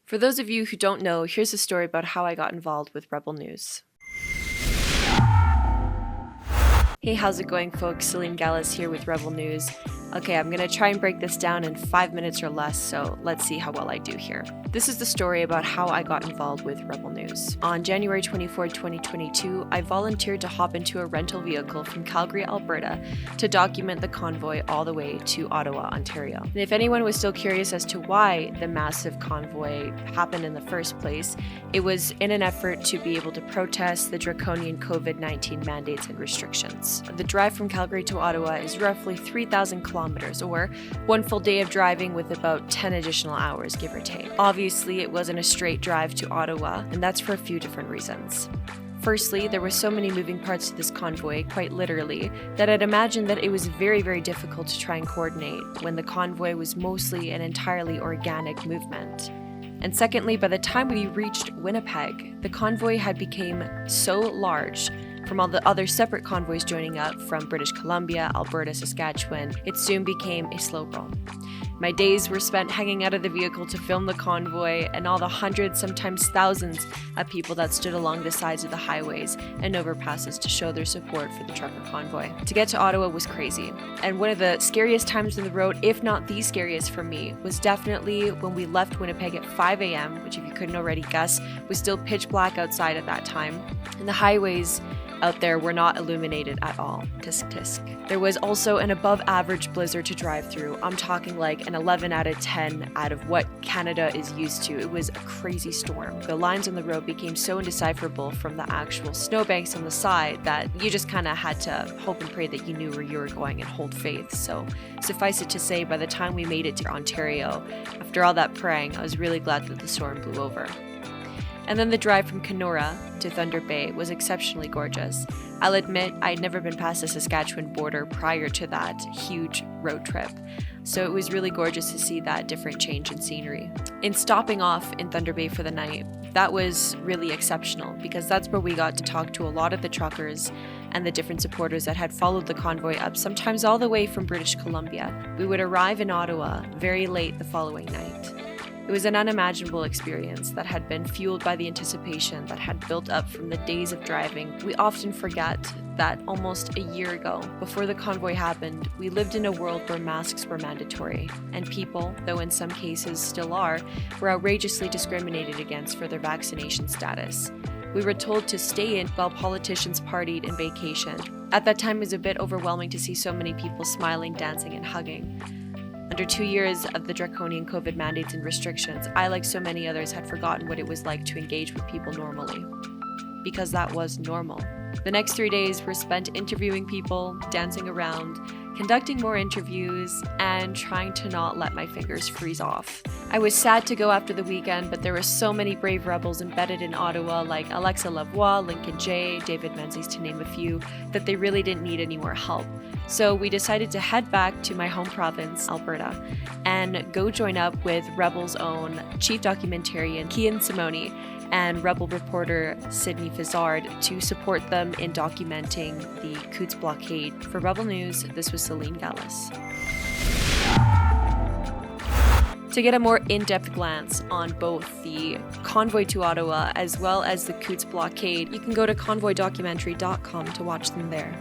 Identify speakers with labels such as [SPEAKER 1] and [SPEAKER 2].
[SPEAKER 1] For those of you who don't know, here's a story about how I got involved with Rebel News. Hey, how's it going, folks? Selene Galas here with Rebel News. Okay, I'm gonna try and break this down in 5 minutes or less, so let's see how well I do here. This is the story about how I got involved with Rebel News. On January 24, 2022, I volunteered to hop into a rental vehicle from Calgary, Alberta, to document the convoy all the way to Ottawa, Ontario. And if anyone was still curious as to why the massive convoy happened in the first place, it was in an effort to be able to protest the draconian COVID-19 mandates and restrictions. The drive from Calgary to Ottawa is roughly 3,000 kilometers, or one full day of driving with about 10 additional hours, give or take. Obviously, it wasn't a straight drive to Ottawa, and that's for a few different reasons. Firstly, there were so many moving parts to this convoy, quite literally, that I'd imagine that it was very, very difficult to try and coordinate when the convoy was mostly an entirely organic movement. And secondly, by the time we reached Winnipeg, the convoy had become so large from all the other separate convoys joining up from British Columbia, Alberta, Saskatchewan, it soon became a slow roll. My days were spent hanging out of the vehicle to film the convoy and all the hundreds, sometimes thousands of people that stood along the sides of the highways and overpasses to show their support for the trucker convoy. To get to Ottawa was crazy, and one of the scariest times on the road, if not the scariest for me, was definitely when we left Winnipeg at 5 a.m., which if you couldn't already guess, was still pitch black outside at that time, and the highways out there were not illuminated at all. Tisk tisk. There was also an above average blizzard to drive through. I'm talking like an 11 out of 10 out of what Canada is used to. It was a crazy storm. The lines on the road became so indecipherable from the actual snowbanks on the side that you just kind of had to hope and pray that you knew where you were going and hold faith. So suffice it to say, by the time we made it to Ontario, after all that praying, I was really glad that the storm blew over. And then the drive from Kenora to Thunder Bay was exceptionally gorgeous. I'll admit I'd never been past the Saskatchewan border prior to that huge road trip, so it was really gorgeous to see that different change in scenery. In stopping off in Thunder Bay for the night, that was really exceptional because that's where we got to talk to a lot of the truckers and the different supporters that had followed the convoy up, sometimes all the way from British Columbia. We would arrive in Ottawa very late the following night. It was an unimaginable experience that had been fueled by the anticipation that had built up from the days of driving. We often forget that almost a year ago, before the convoy happened, we lived in a world where masks were mandatory, and people, though in some cases still are, were outrageously discriminated against for their vaccination status. We were told to stay in while politicians partied and vacationed. At that time, it was a bit overwhelming to see so many people smiling, dancing, and hugging. Under 2 years of the draconian COVID mandates and restrictions, I, like so many others, had forgotten what it was like to engage with people normally. Because that was normal. The next 3 days were spent interviewing people, dancing around, conducting more interviews, and trying to not let my fingers freeze off. I was sad to go after the weekend, but there were so many brave rebels embedded in Ottawa like Alexa Lavoie, Lincoln J, David Menzies to name a few, that they really didn't need any more help. So we decided to head back to my home province, Alberta, and go join up with Rebel's own chief documentarian, Kian Simoni, and Rebel reporter Sydney Fizzard to support them in documenting the Coutts blockade. For Rebel News, this was Selene Galas. To get a more in-depth glance on both the convoy to Ottawa as well as the Coutts blockade, you can go to convoydocumentary.com to watch them there.